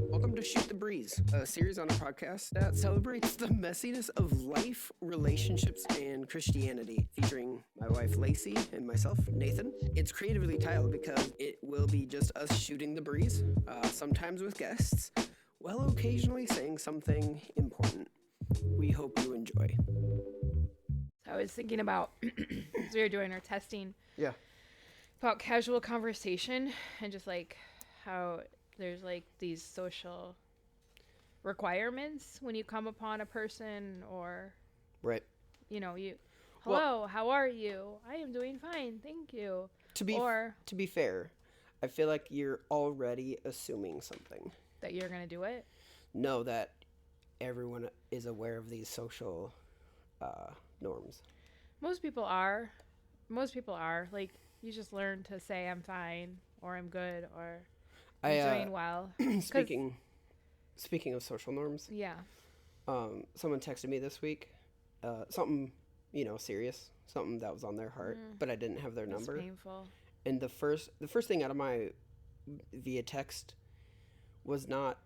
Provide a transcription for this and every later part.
Welcome to Shoot the Breeze, a series on a podcast that celebrates the messiness of life, relationships, and Christianity, featuring my wife Lacey and myself, Nathan. It's creatively titled because it will be just us shooting the breeze, sometimes with guests, while occasionally saying something important. We hope you enjoy. I was thinking about, as we were doing our testing, Yeah. about casual conversation and just like how there's like these social requirements when you come upon a person or, Right. hello, how are you? I am doing fine, thank you. To be fair, I feel like you're already assuming something. That you're going to do it? Know that everyone is aware of these social norms. Most people are. Like, you just learn to say I'm fine or I'm good or I'm doing well. Speaking of social norms, yeah. Someone texted me this week, something, serious, something that was on their heart, but I didn't have their number. It's painful. And the first thing out of my via text was not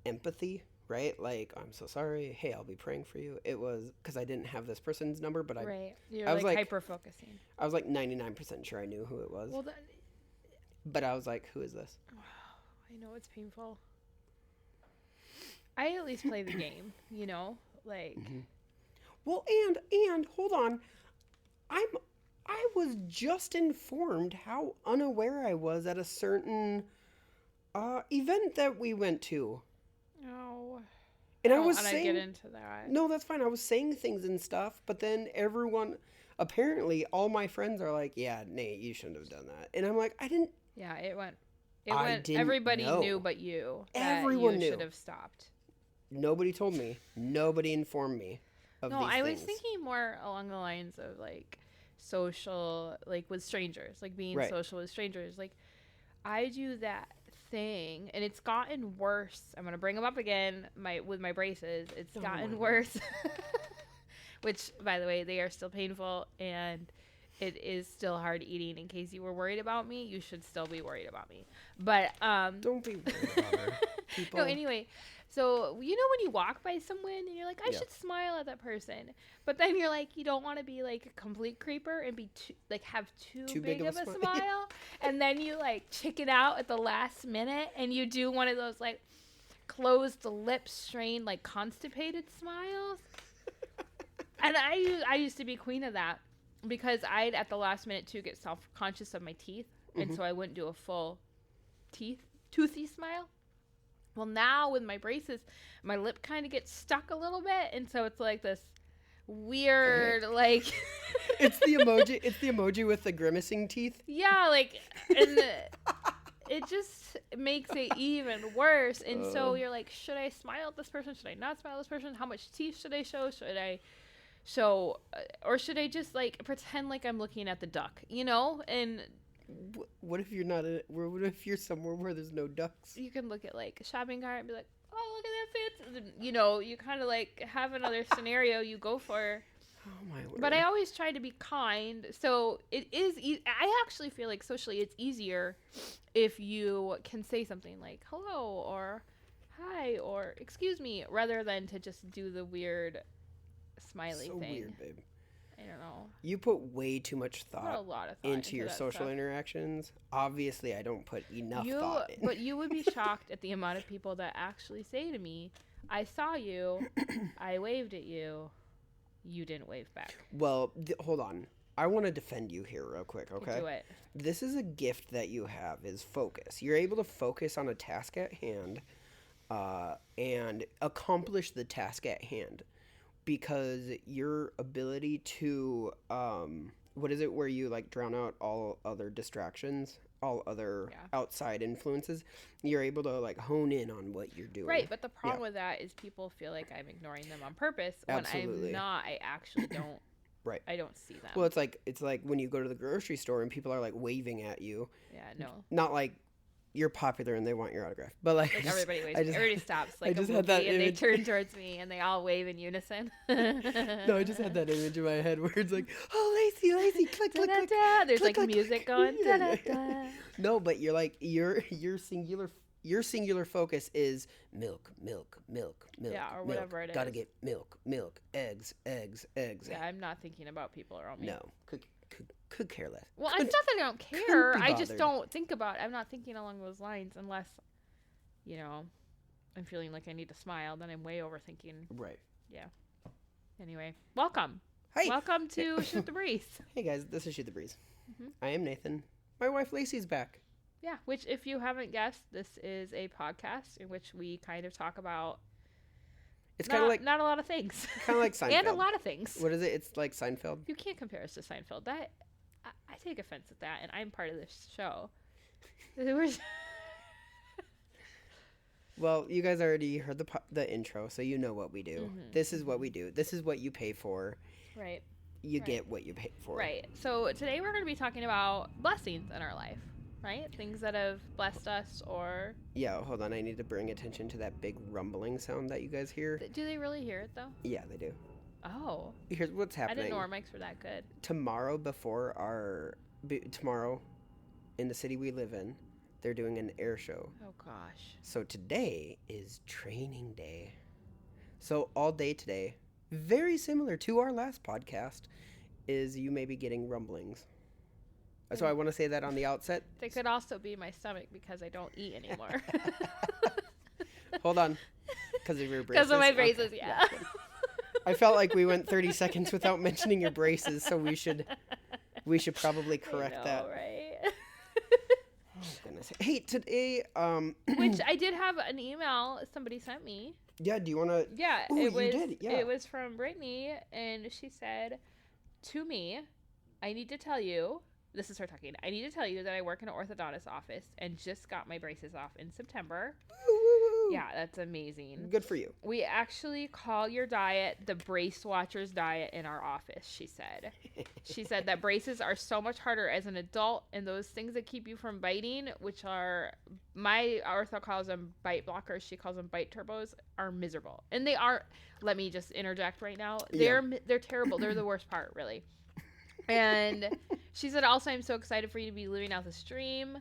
empathy, right? Like, I'm so sorry. Hey, I'll be praying for you. It was because I didn't have this person's number, but You're like hyper focusing. I was like 99% sure I knew who it was. Well, but I was like, who is this? I know it's painful. I at least play the game, like. Mm-hmm. Well, and hold on, I was just informed how unaware I was at a certain event that we went to. Oh. And I was want to saying, get into that. No, that's fine. I was saying things and stuff, but then apparently all my friends are like, yeah, Nate, you shouldn't have done that. And I'm like, I didn't. Yeah, it went. Everybody knew but you. Everyone knew. Should have stopped. Nobody told me. Nobody informed me of these things. No, I was thinking more along the lines of like social, like with strangers, like being social with strangers. Like I do that thing, and it's gotten worse. I'm gonna bring them up again. With my braces, it's gotten worse. Which, by the way, they are still painful, and it is still hard eating. In case you were worried about me, you should still be worried about me. But don't be worried about her. People. No, anyway. So, when you walk by someone and you're like, I should smile at that person. But then you're like, you don't want to be like a complete creeper and be have too big of a smile. And then you like chicken out at the last minute and you do one of those like closed lips strained, like constipated smiles. And I used to be queen of that because I'd at the last minute too get self-conscious of my teeth. And so I wouldn't do a full toothy smile. Well, now with my braces, my lip kind of gets stuck a little bit, and so it's like this weird, like... It's the emoji with the grimacing teeth? Yeah, like, and it just makes it even worse, and so you're like, should I smile at this person? Should I not smile at this person? How much teeth should I show? Should I show, or should I just, like, pretend like I'm looking at the duck, and... What if you're not? What if you're somewhere where there's no ducks? You can look at like a shopping cart and be like, "Oh, look at that fence." You kind of like have another scenario you go for. Oh my word! But I always try to be kind, so it is. I actually feel like socially, it's easier if you can say something like "hello" or "hi" or "excuse me," rather than to just do the weird smiley thing. So weird, babe. I don't know. You put way too much thought, a lot of thought into your social interactions. Obviously, I don't put enough thought in. But you would be shocked at the amount of people that actually say to me, I saw you, I waved at you, you didn't wave back. Well, hold on. I want to defend you here real quick, okay? Do it. This is a gift that you have, is focus. You're able to focus on a task at hand and accomplish the task at hand. Because your ability to, what is it where you like drown out all other distractions, all other outside influences, you're able to like hone in on what you're doing. Right, but the problem with that is people feel like I'm ignoring them on purpose. Absolutely. When I'm not, I actually don't. Right. I don't see them. Well, it's like when you go to the grocery store and people are like waving at you. Yeah, no. Not like you're popular and they want your autograph, but like everybody waves. Everybody stops. Like I just had that and image. They turn towards me and they all wave in unison. No, I just had that image in my head where it's like, oh, Lacey, click, click, click. There's click, like click, music click. going. Yeah. No, but you're like you're singular your singular focus is milk, milk, milk, milk. Yeah, or milk. whatever it is. Gotta get milk, milk, eggs, eggs, eggs. Yeah, I'm not thinking about people around me. No, could care less. Well, it's not that I don't care. I just bothered. don't think about it. I'm not thinking along those lines unless, you know, I'm feeling like I need to smile. Then I'm way overthinking. Right. Yeah. Anyway, welcome. Hi. Welcome to Shoot the Breeze. Hey guys, this is Shoot the Breeze. I am Nathan. My wife Lacey's back. Yeah, which if you haven't guessed, this is a podcast in which we kind of talk about It's kind of like not a lot of things. Kind of like Seinfeld. And a lot of things. What is it? It's like Seinfeld. You can't compare us to Seinfeld. That I take offense at that, and I'm part of this show. Well, you guys already heard the intro, so you know what we do. This is what we do. This is what you pay for. Right. You get what you pay for. Right. So today we're going to be talking about blessings in our life, right? Things that have blessed us or... Yeah, hold on. I need to bring attention to that big rumbling sound that you guys hear. Do they really hear it, though? Yeah, they do. Oh. Here's what's happening. I didn't know our mics were that good. Tomorrow in the city we live in, they're doing an air show. Oh, gosh. So today is training day. So all day today, very similar to our last podcast, is you may be getting rumblings. So I want to say that on the outset. They could also be my stomach because I don't eat anymore. Hold on. Because of your braces? Because of my braces, okay. yeah. I felt like we went 30 seconds without mentioning your braces, so we should probably correct that. Right? Oh, goodness. Hey, today... Which I did have an email somebody sent me. Yeah, do you want to... Yeah, Ooh, it was, you did, yeah. It was from Brittany, and she said, to me, I need to tell you, this is her talking, I need to tell you that I work in an orthodontist office and just got my braces off in September. Woo, woo, woo. Yeah, that's amazing. Good for you. We actually call your diet the Brace Watchers diet in our office, she said. She said that braces are so much harder as an adult, and those things that keep you from biting, which are, my ortho calls them bite blockers, she calls them bite turbos, are miserable. And they are, let me just interject right now, they're terrible. They're the worst part, really. And she said, also, I'm so excited for you to be living out this dream.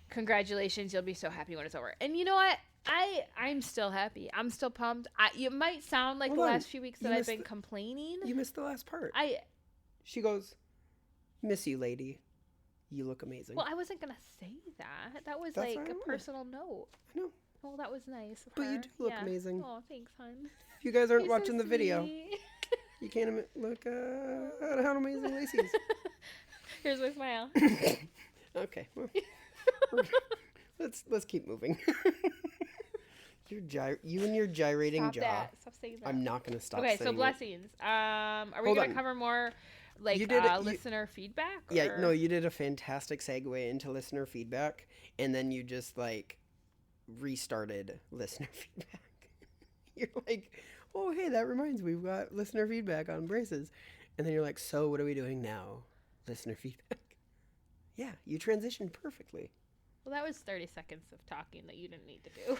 Congratulations. You'll be so happy when it's over. And you know what? I'm still happy. I'm still pumped. It might sound like the last few weeks that I've been complaining. You missed the last part. She goes, miss you, lady. You look amazing. Well, I wasn't going to say that. That was like a personal note. I know. Oh, that was nice of but her. You do look amazing. Oh, thanks, hon. If you guys aren't You're watching so the video, sweet. you can't look at how amazing Lacey is. Here's my smile. Okay. Well, let's keep moving. You and your gyrating Stop jaw. that. Stop saying that. I'm not going to stop saying saying so blessings. Are we going to cover more like listener feedback? Or? Yeah, no, you did a fantastic segue into listener feedback, and then you just like restarted listener feedback. You're like, oh, hey, that reminds me, we've got listener feedback on braces. And then you're like, so what are we doing now? Listener feedback. Yeah, you transitioned perfectly. Well, that was 30 seconds of talking that you didn't need to do.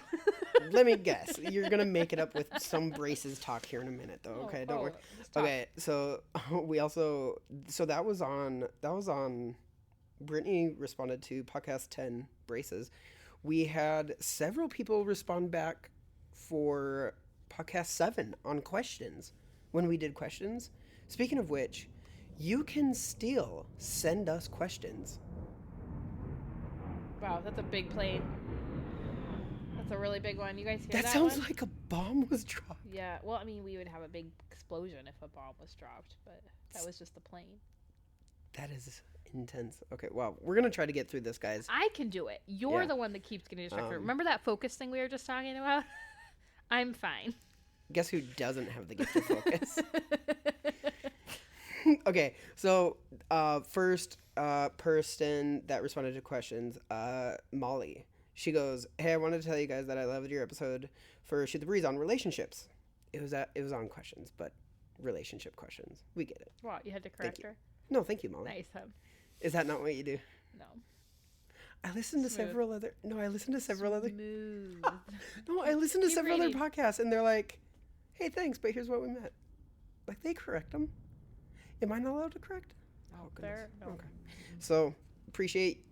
Let me guess. You're going to make it up with some braces talk here in a minute, though. Okay, don't worry. Okay, so we also... So that was on... Brittany responded to podcast 10, braces. We had several people respond back for podcast 7 on questions when we did questions. Speaking of which, you can still send us questions. Wow, that's a big plane. That's a really big one. You guys hear that? That sounds one? like a bomb was dropped. Yeah, well, I mean, we would have a big explosion if a bomb was dropped, but that was just the plane. That is intense. Okay, well, we're going to try to get through this, guys. I can do it. You're the one that keeps getting distracted. Remember that focus thing we were just talking about? I'm fine. Guess who doesn't have the gift of focus? Okay, so first person that responded to questions, Molly. She goes, hey, I wanted to tell you guys that I loved your episode for Shoot the Breeze on relationships. It was on questions, but relationship questions. We get it. Wow, you had to correct her? No, thank you, Molly. Nice, huh? Is that not what you do? No. I listened to several other... No, I listened to several other... Smooth. No, I listened to several other podcasts, and they're like, hey, thanks, but here's what we meant. Like, they correct them. Am I not allowed to correct? Oh, goodness. No. Okay. So, appreciate,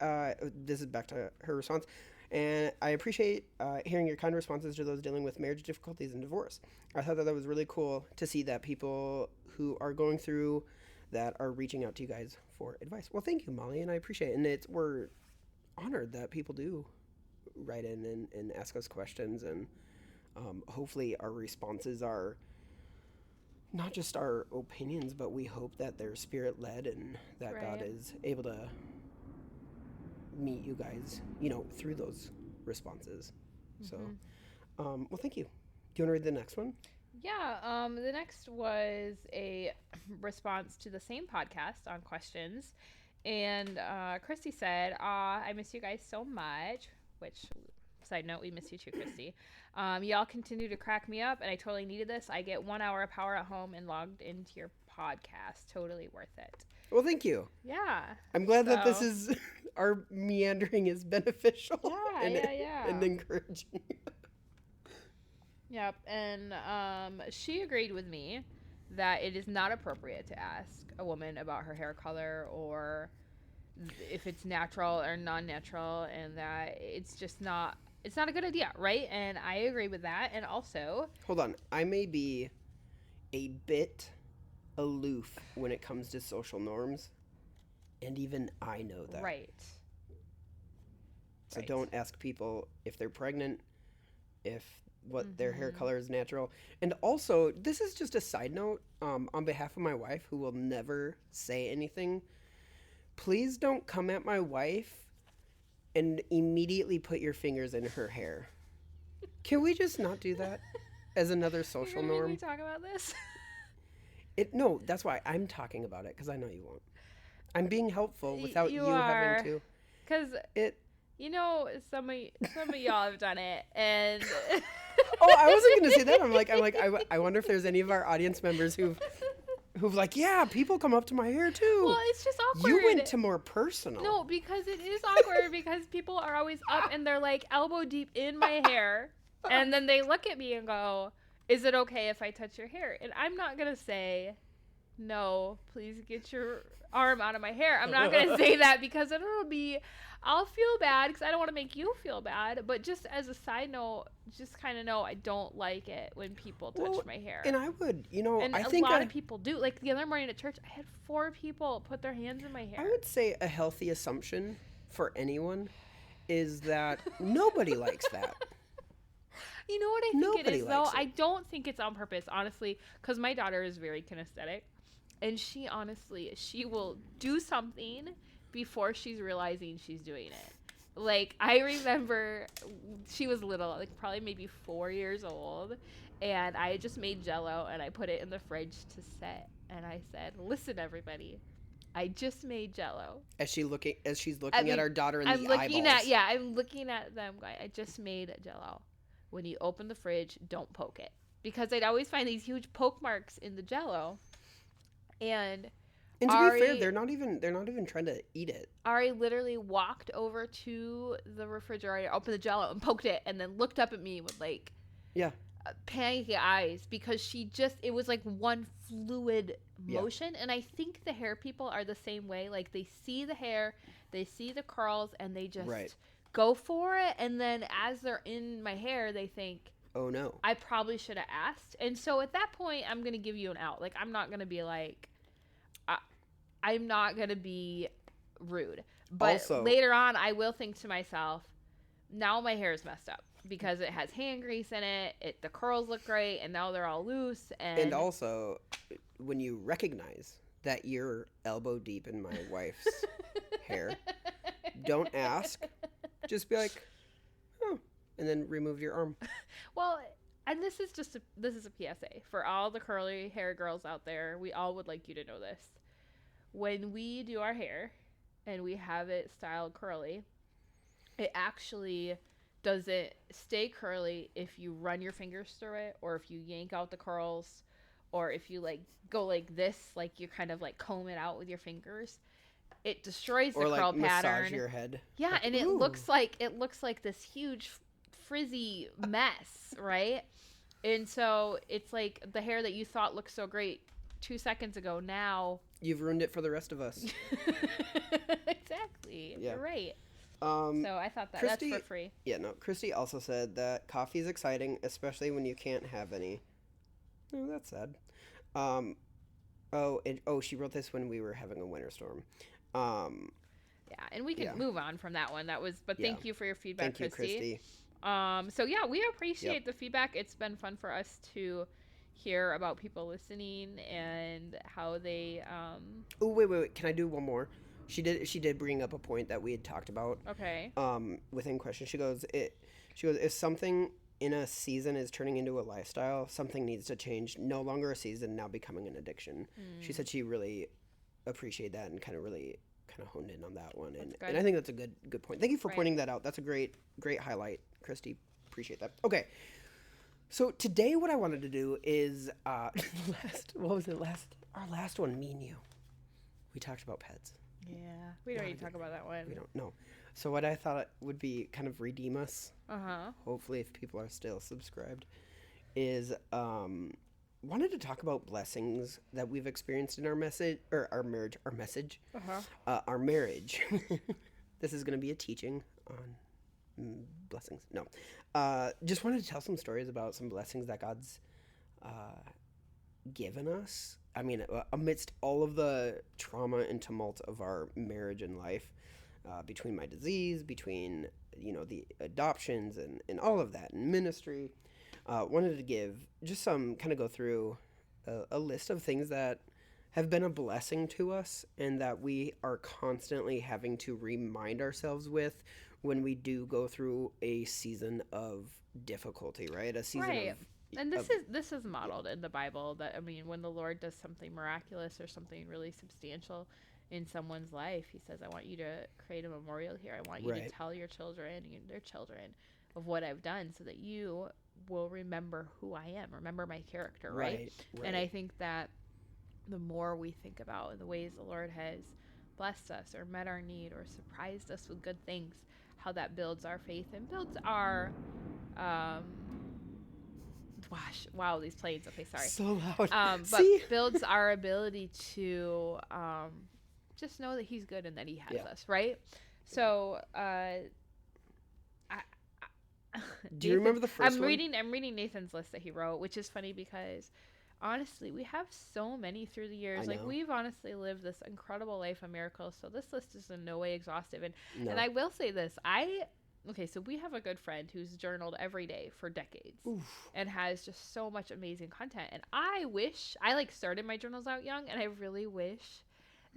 this is back to her response, and I appreciate hearing your kind responses to those dealing with marriage difficulties and divorce. I thought that was really cool to see that people who are going through that are reaching out to you guys for advice. Well, thank you, Molly, and I appreciate it. And we're honored that people do write in and ask us questions, and hopefully our responses are not just our opinions, but we hope that they're spirit led and that Right. God is able to meet you guys, through those responses. So, well, thank you. Do you want to read the next one? Yeah, the next was a response to the same podcast on questions. And Christy said, I miss you guys so much, which, side note, we miss you too, Christy. Y'all continue to crack me up, and I totally needed this. I get 1 hour of power at home and logged into your podcast. Totally worth it. Well, thank you. Yeah. I'm glad that this is, our meandering is beneficial. Yeah, and encouraging. Yep, and she agreed with me that it is not appropriate to ask a woman about her hair color or if it's natural or non-natural, and that it's not a good idea, right? And I agree with that. And also, hold on, I may be a bit aloof when it comes to social norms, and even I know that. Right. So don't ask people if they're pregnant, if what their hair color is natural. And also, this is just a side note, on behalf of my wife, who will never say anything. Please don't come at my wife and immediately put your fingers in her hair. Can we just not do that as another social norm? Can we talk about this? No, that's why I'm talking about it, because I know you won't. I'm being helpful without you are, having to. Because some of y'all have done it, and oh, I wasn't gonna say that. I'm like, I wonder if there's any of our audience members who've like, yeah, people come up to my hair too. Well, it's just awkward. You went to more personal. No, because it is awkward because people are always up and they're like elbow deep in my hair, and then they look at me and go, "Is it okay if I touch your hair?" And I'm not gonna say, "No, please get your arm out of my hair." I'm not gonna say that because I'll feel bad because I don't want to make you feel bad. But just as a side note, just kind of know I don't like it when people touch my hair. And I would, and I think a lot of people do. Like the other morning at church, I had 4 people put their hands in my hair. I would say a healthy assumption for anyone is that nobody likes that. You know what I think Nobody it is, though? likes it. I don't think it's on purpose, honestly, because my daughter is very kinesthetic. And she will do something before she's realizing she's doing it. Like, I remember she was little, like probably maybe 4 years old, and I had just made Jell-O, and I put it in the fridge to set. And I said, "Listen, everybody, I just made Jell-O." As she's looking at our daughter in the eyeballs. I'm looking at them going, "I just made Jell-O. When you open the fridge, don't poke it." Because I'd always find these huge poke marks in the Jell-O. And to be fair, they're not even trying to eat it. Ari literally walked over to the refrigerator, opened the Jell-O, and poked it, and then looked up at me with panicky eyes because it was like one fluid motion. And I think the hair people are the same way. Like, they see the hair, they see the curls, and they just go for it. And then as they're in my hair, they think, "Oh no, I probably should have asked." And so at that point, I'm going to give you an out. Like, I'm not going to be like, I'm not going to be rude. But also, later on, I will think to myself, now my hair is messed up because it has hand grease in it. The curls look great, and now they're all loose. And also, when you recognize that you're elbow deep in my wife's hair, don't ask. Just be like, "Oh," and then remove your arm. Well, and this is a PSA for all the curly hair girls out there. We all would like you to know this. When we do our hair and we have it styled curly, it actually doesn't stay curly if you run your fingers through it, or if you yank out the curls, or if you like go like this, like you kind of like comb it out with your fingers. It destroys the curl pattern. Or like massage your head. Yeah, like, and it looks like this huge frizzy mess, right? And so it's like the hair that you thought looked so great 2 seconds ago, now You've ruined it for the rest of us. Exactly. Yeah. You're right. So I thought that Christy, that's for free. Yeah, no. Christy also said that coffee is exciting, especially when you can't have any. Oh, that's sad. Um, she wrote this when we were having a winter storm. Yeah, and we can move on from that one. But Yeah. thank you for your feedback, Thank you, Christy. So yeah, we appreciate the feedback. It's been fun for us to hear about people listening and how they. Oh, wait. Can I do one more? She did bring up a point that we had talked about. Okay. Within question, she goes, if something in a season is turning into a lifestyle, something needs to change. No longer a season, now becoming an addiction. She said she really appreciated that and kind of honed in on that one, and I think that's a good point. Thank you for pointing that out. That's a great highlight, Christy. Appreciate that. Okay, so today what I wanted to do is our last one, me and you. We talked about pets. Yeah, we don't need to talk about that one. We don't know. So what I thought would be kind of redeem us. Hopefully, if people are still subscribed, is wanted to talk about blessings that we've experienced in our marriage. Our marriage. This is going to be a teaching on blessings. No, just wanted to tell some stories about some blessings that God's given us. I mean, amidst all of the trauma and tumult of our marriage and life, between my disease, between the adoptions and all of that, and ministry, wanted to go through a list of things that have been a blessing to us and that we are constantly having to remind ourselves with when we do go through a season of difficulty, right? A season of. And this is modeled in the Bible, that when the Lord does something miraculous or something really substantial in someone's life, he says, I want you to create a memorial here. I want you to tell your children and their children of what I've done so that you will remember who I am, remember my character, right? And I think that the more we think about the ways the Lord has blessed us or met our need or surprised us with good things, how that builds our faith and builds our wow, these planes. Okay, sorry. So loud. But builds our ability to just know that he's good and that he has us, right? So, do you remember the first one? I'm reading Nathan's list that he wrote, which is funny because honestly, we have so many through the years. Like, we've honestly lived this incredible life of miracles. So this list is in no way exhaustive. And I will say this, so we have a good friend who's journaled every day for decades. Oof. And has just so much amazing content. And I started my journals out young, and I really wish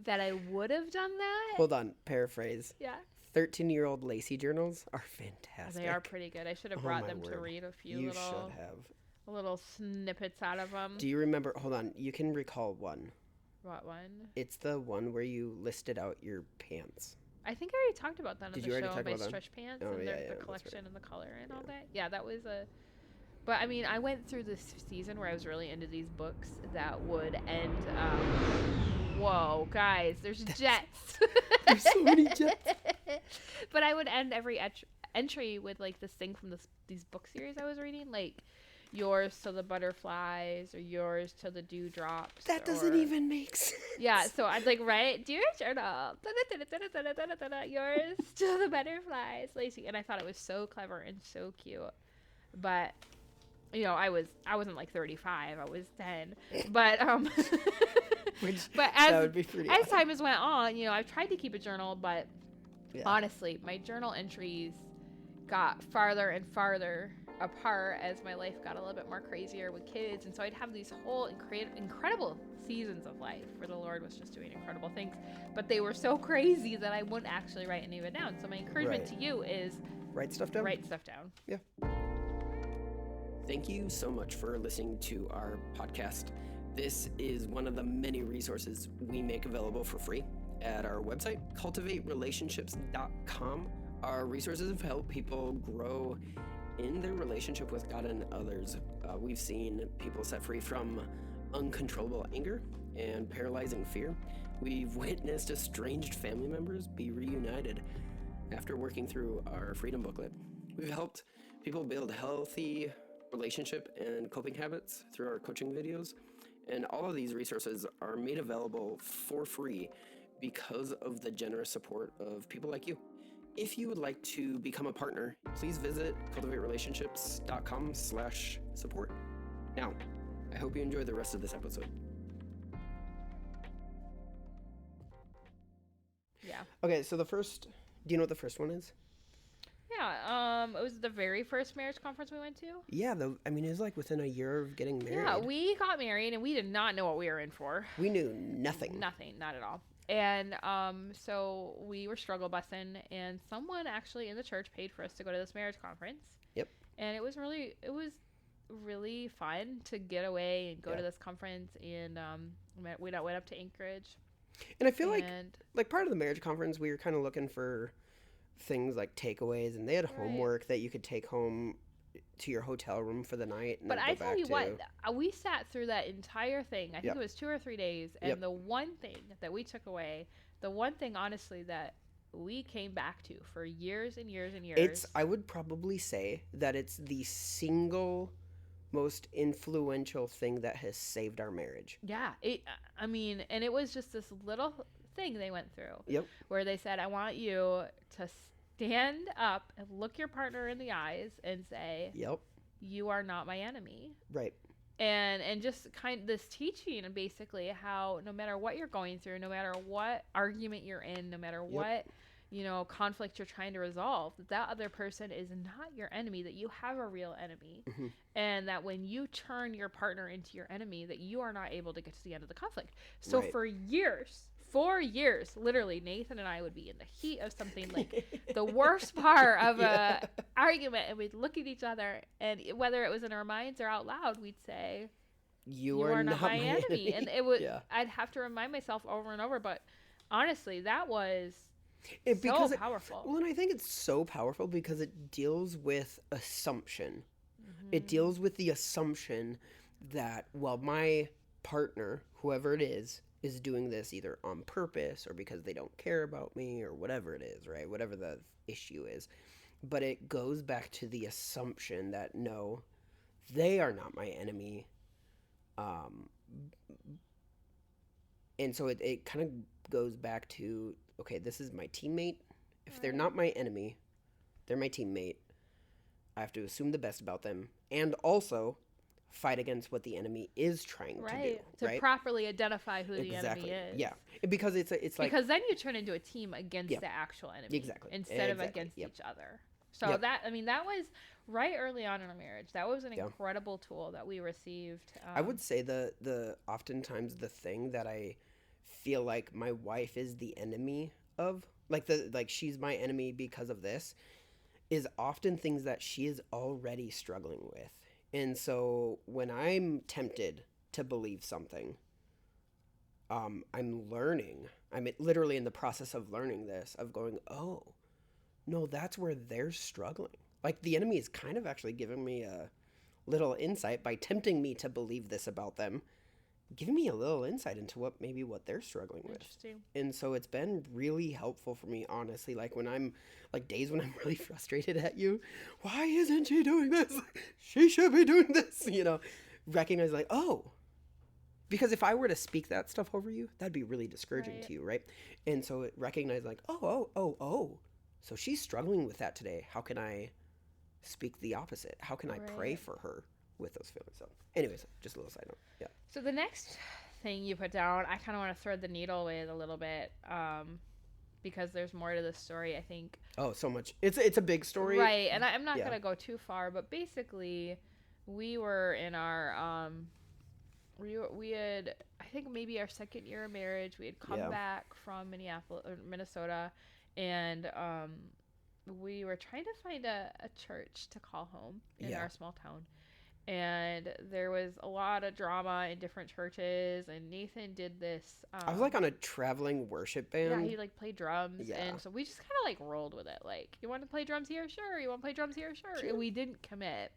that I would have done that. Hold on, paraphrase. Yeah. 13-year-old Lacey journals are fantastic. They are pretty good. I should have brought them to read a few little snippets out of them. Do you remember? Hold on, you can recall one. What one? It's the one where you listed out your pants. I think I already talked about that on the show. My stretch pants and the collection and the color and all that. Yeah, that was a. But I went through this season where I was really into these books that would end. Whoa, guys! There's jets. There's so many jets. But I would end every entry with this thing from these book series I was reading, like yours to the butterflies or yours to the dewdrops. That doesn't even make sense. Yeah, so I'd write, dear journal, yours to the butterflies, Lacey. And I thought it was so clever and so cute. But, I wasn't 35, I was 10. But, but as time has went on, I've tried to keep a journal, but honestly, my journal entries got farther and farther apart as my life got a little bit more crazier with kids. And so I'd have these whole incredible seasons of life where the Lord was just doing incredible things, but they were so crazy that I wouldn't actually write any of it down. So my encouragement to you is write stuff down. Yeah. Thank you so much for listening to our podcast. This is one of the many resources we make available for free at our website, cultivaterelationships.com. Our resources have helped people grow in their relationship with God and others. We've seen people set free from uncontrollable anger and paralyzing fear. We've witnessed estranged family members be reunited after working through our freedom booklet. We've helped people build healthy relationship and coping habits through our coaching videos. And all of these resources are made available for free because of the generous support of people like you. If you would like to become a partner, please visit cultivaterelationships.com/support. Now, I hope you enjoy the rest of this episode. Yeah. Okay, so do you know what the first one is? Yeah, it was the very first marriage conference we went to. Yeah, it was like within a year of getting married. Yeah, we got married and we did not know what we were in for. We knew nothing. Nothing, not at all. And so we were struggle busing, and someone actually in the church paid for us to go to this marriage conference. Yep. And it was really fun to get away and go to this conference, and we went up to Anchorage. And I feel like part of the marriage conference, we were kind of looking for things like takeaways, and they had homework that you could take home to your hotel room for the night. And but I tell you what, we sat through that entire thing. I think it was 2 or 3 days, and the one thing that we took away, the one thing honestly that we came back to for years and years and years. I would probably say that it's the single most influential thing that has saved our marriage. Yeah, and it was just this little thing they went through. Yep. Where they said, I want you to stand up and look your partner in the eyes and say, yep, you are not my enemy. Right. And just kind of this teaching, and basically how no matter what you're going through, no matter what argument you're in, no matter what conflict you're trying to resolve, that other person is not your enemy, that you have a real enemy. Mm-hmm. And that when you turn your partner into your enemy, that you are not able to get to the end of the conflict. So for years, 4 years, literally, Nathan and I would be in the heat of something, like the worst part of a argument, and we'd look at each other, and whether it was in our minds or out loud, we'd say, you are not my enemy. And it would, I'd have to remind myself over and over, but honestly, that was so powerful. Well, and I think it's so powerful because it deals with assumption. Mm-hmm. It deals with the assumption that, well, my partner, whoever it is doing this either on purpose or because they don't care about me or whatever it is, right? Whatever the issue is. But it goes back to the assumption that, no, they are not my enemy. And so it kind of goes back to, okay, this is my teammate. If they're not my enemy, they're my teammate. I have to assume the best about them. And also fight against what the enemy is trying to do. To properly identify who the enemy is. Yeah. Because it's like... Because then you turn into a team against the actual enemy. Exactly. Instead of against each other. So that was right early on in our marriage. That was an incredible tool that we received. I would say the oftentimes the thing that I feel like my wife is the enemy of, like she's my enemy because of this, is often things that she is already struggling with. And so when I'm tempted to believe something, I'm literally in the process of learning this, of going, oh, no, that's where they're struggling. Like the enemy is kind of actually giving me a little insight by tempting me to believe this about them, giving me a little insight into what they're struggling with. Interesting. And so it's been really helpful for me, honestly. Like when I'm days when I'm really frustrated at you, why isn't she doing this? She should be doing this, recognize because if I were to speak that stuff over you, that'd be really discouraging to you. Right. And so recognize so she's struggling with that today. How can I speak the opposite? How can I pray for her with those feelings? So anyways, just a little side note. Yeah. So the next thing you put down, I kind of want to thread the needle with a little bit, because there's more to this story, I think. Oh, so much. It's a big story. Right. And I'm not going to go too far, but basically we were in our, we had, I think maybe our second year of marriage, we had come back from Minnesota, and we were trying to find a church to call home in our small town. And there was a lot of drama in different churches, and Nathan did this. I was on a traveling worship band. Yeah, he played drums, and so we just kind of rolled with it. You want to play drums here? Sure. You want to play drums here? Sure. And we didn't commit,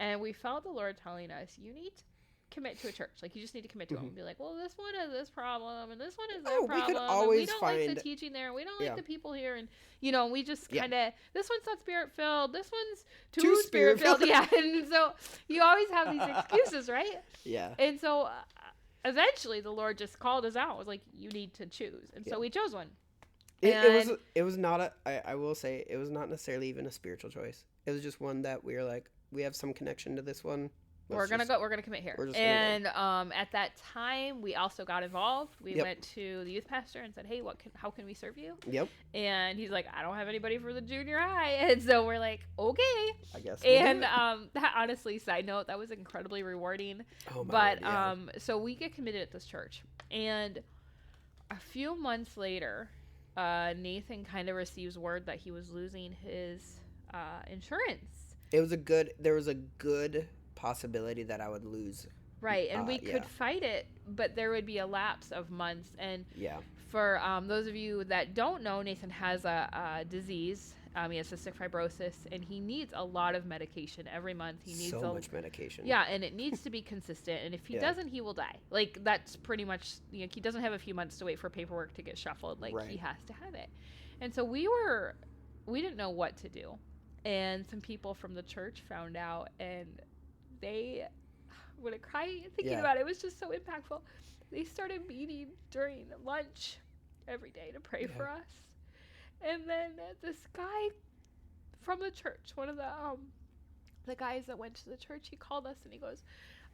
and we felt the Lord telling us, you need to commit to a church. You just need to commit to them. Be like, well, this one has this problem, and this one is that problem. We could always like the teaching there. We don't like the people here, and we just kind of, this one's not spirit filled. This one's too spirit filled. Yeah, and so you always have these excuses, right? Yeah. And so eventually the Lord just called us out. It was like, you need to choose. And so we chose one. It was not I will say, it was not necessarily even a spiritual choice. It was just one that we were like, we have some connection to this one. We're gonna commit here. And at that time, we also got involved. We went to the youth pastor and said, "Hey, how can we serve you?" Yep. And he's like, "I don't have anybody for the junior high," and so we're like, "Okay." I guess. And that, honestly, side note, that was incredibly rewarding. Oh my But Lord, so we get committed at this church, and a few months later, Nathan kind of receives word that he was losing his insurance. there was a good possibility that I would lose. Right, and we could fight it, but there would be a lapse of months. And yeah, for those of you that don't know, Nathan has a disease. He has cystic fibrosis, and he needs a lot of medication every month. He needs so much medication. Yeah, and it needs to be consistent. And if he doesn't, he will die. Like, that's pretty much, he doesn't have a few months to wait for paperwork to get shuffled. Like, he has to have it. And so we didn't know what to do. And some people from the church found out, and they would have cried thinking about it. It was just so impactful. They started meeting during lunch every day to pray for us. And then this guy from the church, one of the guys that went to the church, he called us and he goes,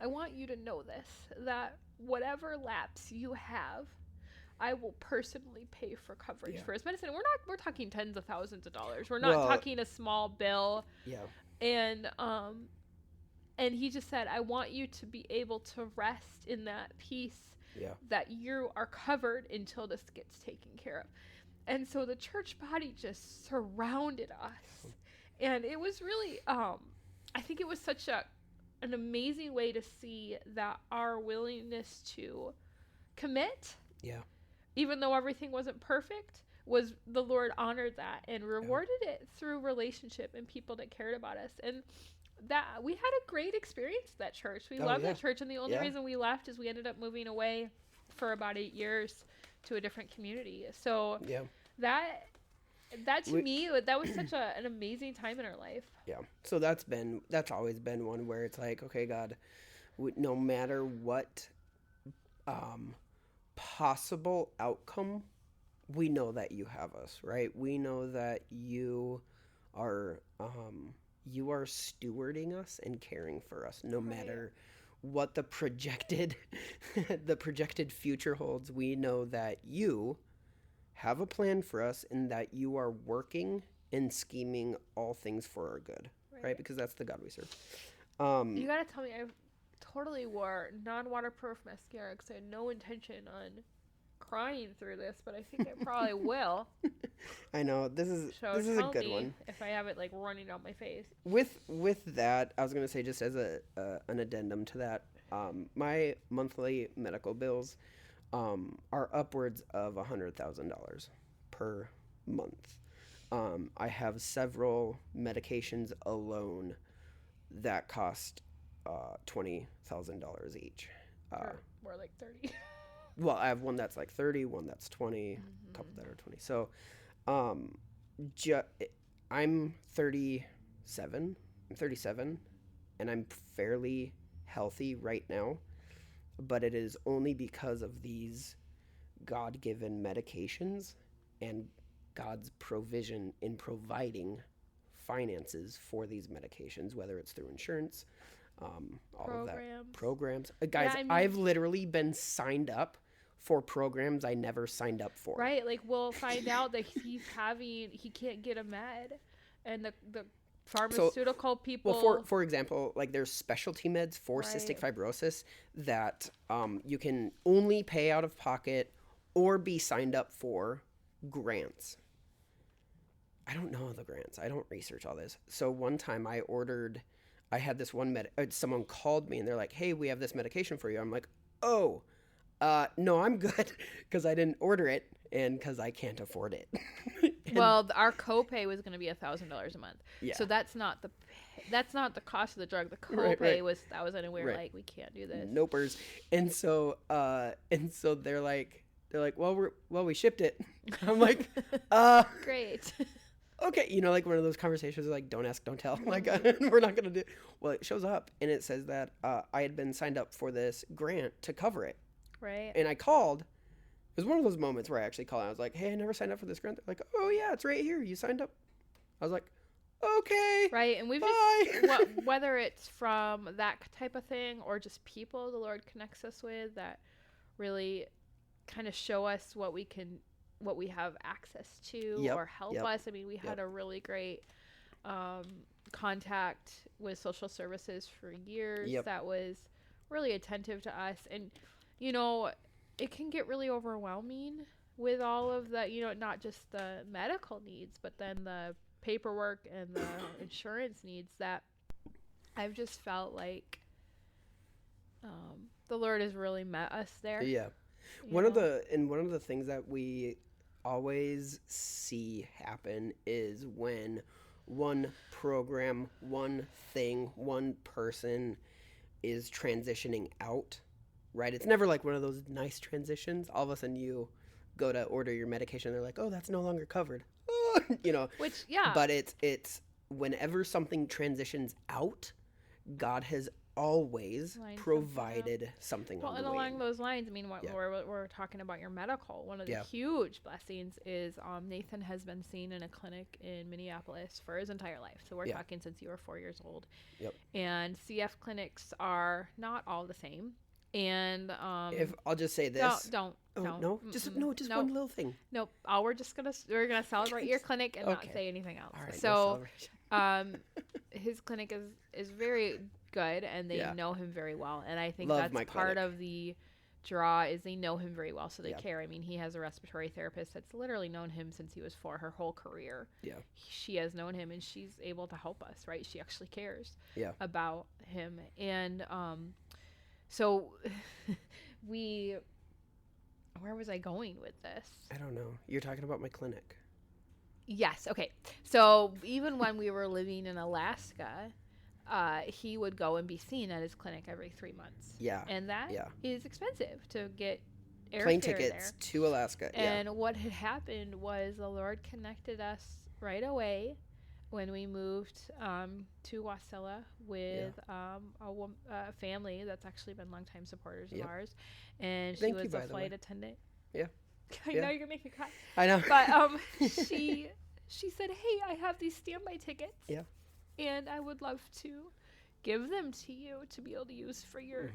"I want you to know this, that whatever lapse you have, I will personally pay for coverage for his medicine." And we're talking tens of thousands of dollars. We're not talking a small bill. Yeah. And he just said, "I want you to be able to rest in that peace that you are covered until this gets taken care of." And so the church body just surrounded us. And it was really, I think it was such an amazing way to see that our willingness to commit, even though everything wasn't perfect, was the Lord honored that and rewarded it through relationship and people that cared about us. And that we had a great experience at that church. We loved that church, and the only reason we left is we ended up moving away for about 8 years to a different community. So that to me, that was such an amazing time in our life. Yeah. So that's always been one where it's like, okay, God, no matter what possible outcome, we know that you have us, right? We know that you are stewarding us and caring for us, no matter what the projected future holds. We know that you have a plan for us and that you are working and scheming all things for our good, right? Because that's the God we serve. You gotta tell me, I totally wore non-waterproof mascara because I had no intention on crying through this, but I think I probably will. I know this is a good one. If I have it like running down my face. With that, I was gonna say, just as an addendum to that, my monthly medical bills are upwards of $100,000 per month. I have several medications alone that cost $20,000 each. More like 30. Well, I have one that's like 30, one that's 20, a couple that are 20. So, I'm 37. I'm 37, and I'm fairly healthy right now. But it is only because of these God-given medications and God's provision in providing finances for these medications, whether it's through insurance, all of that programs. Guys, yeah, I've literally been signed up for programs I never signed up for. Right, like we'll find out that he can't get a med, and the pharmaceutical people. Well, for example, like there's specialty meds for cystic fibrosis that you can only pay out of pocket or be signed up for grants. I don't know the grants. I don't research all this. So one time I had this one someone called me and they're like, "Hey, we have this medication for you." I'm like, "Oh, no, I'm good," because I didn't order it and because I can't afford it. Well, our copay was going to be $1,000 a month. Yeah. So that's not the cost of the drug. The copay was $1,000, and we were like, we can't do this. Nopers. And so they're like, well, we shipped it. I'm like, great. Okay, like one of those conversations like, don't ask, don't tell. Like, we're not gonna do. Well, it shows up and it says that I had been signed up for this grant to cover it. Right. And I called. It was one of those moments where I actually called. I was like, "Hey, I never signed up for this grant." They're like, "Oh yeah, it's right here. You signed up." I was like, "Okay, Right. And we've bye." just whether it's from that type of thing or just people the Lord connects us with that really kind of show us what we have access to Yep. or help Yep. us. I mean, we had Yep. a really great um, contact with social services for years Yep. that was really attentive to us. And, you know, it can get really overwhelming with all of the, not just the medical needs, but then the paperwork and the insurance needs that I've just felt like the Lord has really met us there. Yeah. you One of know? the things that we always see happen is when one program, one thing, one person is transitioning out, right? It's never like one of those nice transitions. All of a sudden you go to order your medication, they're like, "Oh, that's no longer covered." Which, yeah. But it's whenever something transitions out, God has always provided something well, on and the way along in. those lines, I mean, Yeah. we're talking about your medical. One of the Yeah. huge blessings is Nathan has been seen in a clinic in Minneapolis for his entire life. So we're Yeah. talking since you were 4 years old. Yep. And CF clinics are not all the same. And If I'll just say this. don't. No, just Nope. one little thing. Nope. We're gonna celebrate your clinic and not Okay. say anything else. All right, no So celebration. his clinic is very good and they Yeah. know him very well, and I think Love that's my part clinic. of the draw is they know him very well, so they Yeah. care. I mean, he has a respiratory therapist that's literally known him since he was 4, her whole career. Yeah. She has known him and she's able to help us, right? She actually cares Yeah. about him. And so where was I going with this? I don't know. You're talking about my clinic. Yes. Okay. So even when we were living in Alaska, he would go and be seen at his clinic every 3 months. Yeah. And that is expensive to get Plane airfare tickets there. to Alaska. And what had happened was the Lord connected us right away when we moved to Wasilla with a family that's actually been longtime supporters of ours. And she was a flight attendant. Yeah. I know you're going to make me cry. I know. But she said, "Hey, I have these standby tickets. Yeah. And I would love to give them to you to be able to use for your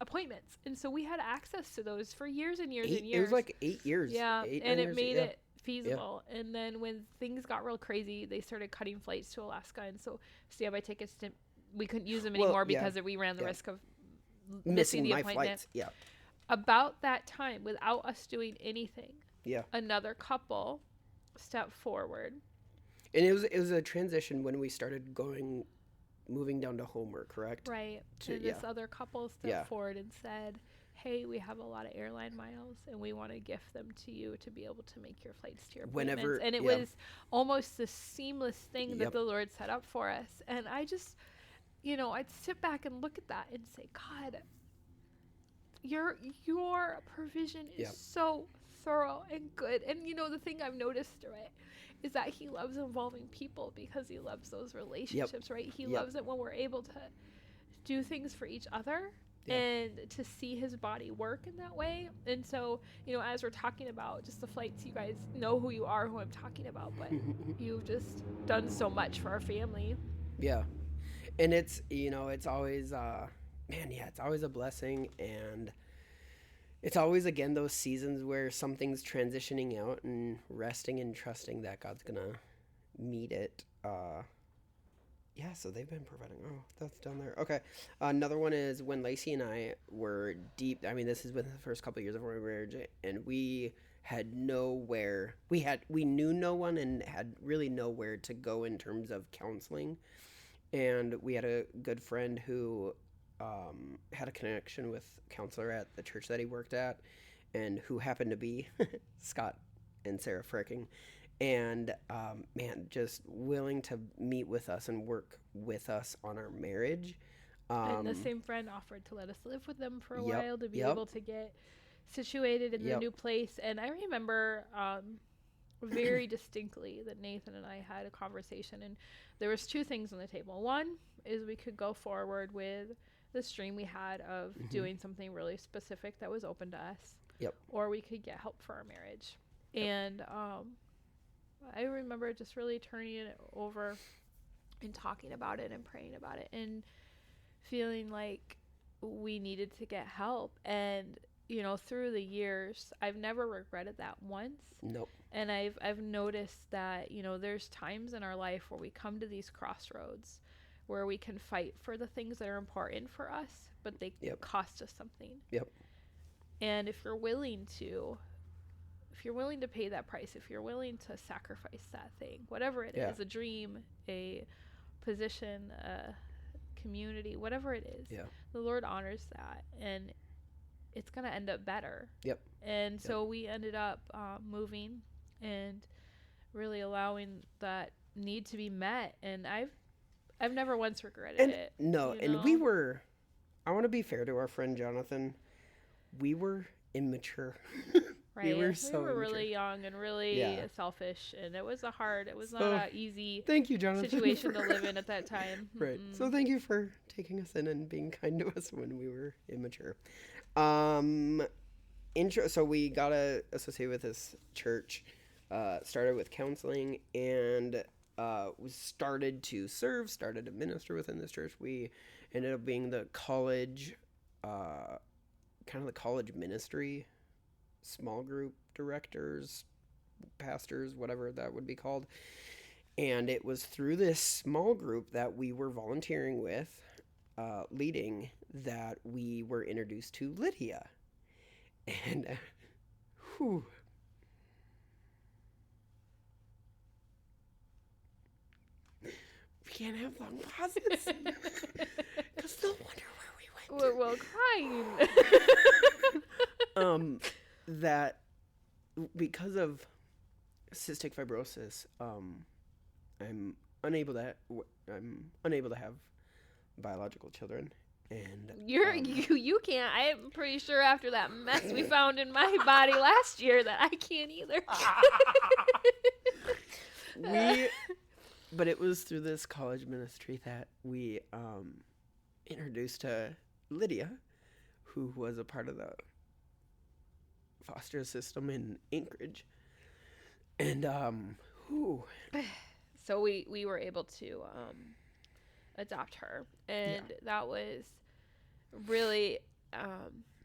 appointments." And so we had access to those for years and years and years. It was like 8 years. Yeah, 8, and it years, made it feasible. Yeah. And then when things got real crazy, they started cutting flights to Alaska, and so standby tickets we couldn't use them anymore because we ran the risk of missing the appointment. Flights. Yeah. About that time, without us doing anything, another couple stepped forward. And it was a transition when we started moving down to Homer, correct? Right. And this other couple stepped forward and said, "Hey, we have a lot of airline miles and we want to gift them to you to be able to make your flights to your appointments." And it was almost the seamless thing that the Lord set up for us. And I just, I'd sit back and look at that and say, "God, your provision is so thorough and good." And the thing I've noticed through it is that he loves involving people because he loves those relationships, right? He loves it when we're able to do things for each other and to see his body work in that way. And so, as we're talking about just the flights, you guys know who you are, who I'm talking about, but you've just done so much for our family. Yeah. And it's, it's always, it's always a blessing. And it's always, again, those seasons where something's transitioning out and resting and trusting that God's going to meet it. So they've been providing. Oh, that's down there. Okay. Another one is when Lacey and I were deep. I mean, this is within the first couple of years of our marriage, and we had nowhere. We knew no one and had really nowhere to go in terms of counseling. And we had a good friend who had a connection with a counselor at the church that he worked at, and who happened to be Scott and Sarah Fricking. And just willing to meet with us and work with us on our marriage. And the same friend offered to let us live with them for a while to be able to get situated in the new place. And I remember very distinctly that Nathan and I had a conversation, and there was 2 things on the table. One is we could go forward with this dream we had of doing something really specific that was open to us. Yep. Or we could get help for our marriage. Yep. And I remember just really turning it over and talking about it and praying about it and feeling like we needed to get help. And you know, through the years, I've never regretted that once. Nope. And I've noticed that, you know, there's times in our life where we come to these crossroads where we can fight for the things that are important for us, but they cost us something. Yep. And if you're willing to pay that price, if you're willing to sacrifice that thing, whatever it is, a dream, a position, a community, whatever it is, the Lord honors that, and it's going to end up better. Yep. And so we ended up moving and really allowing that need to be met. And I've never once regretted it. No, and we were, I want to be fair to our friend Jonathan, we were immature. Right. We were really young and really selfish, and it was not an easy thank you, Jonathan, situation to live in at that time. Right. Mm-hmm. So thank you for taking us in and being kind to us when we were immature. So we got associated with this church, started with counseling, and we started to minister within this church. We ended up being the college, kind of the college ministry, small group directors, pastors, whatever that would be called. And it was through this small group that we were volunteering with, leading, that we were introduced to Lydia. And we can't have long pauses because they'll wonder where we went. We're crying. That because of cystic fibrosis, I'm unable to have biological children. And you can't. I'm pretty sure after that mess we found in my body last year that I can't either. But it was through this college ministry that we introduced to Lydia, who was a part of the foster system in Anchorage. And so we were able to adopt her, and that was really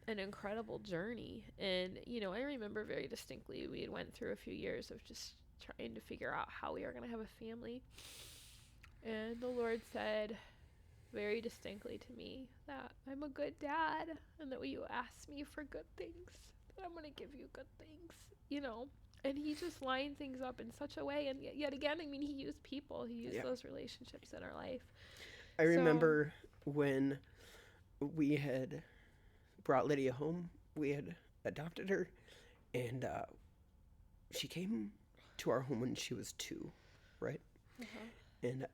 an incredible journey. And you know, I remember very distinctly we had went through a few years of just trying to figure out how we were going to have a family, and the Lord said very distinctly to me that I'm a good dad, and that when you ask me for good things, that I'm going to give you good things, you know. And he just lined things up in such a way. And yet again, I mean, he used people. He used those relationships in our life. I remember when we had brought Lydia home, we had adopted her, and she came to our home when she was 2, right? Uh-huh. And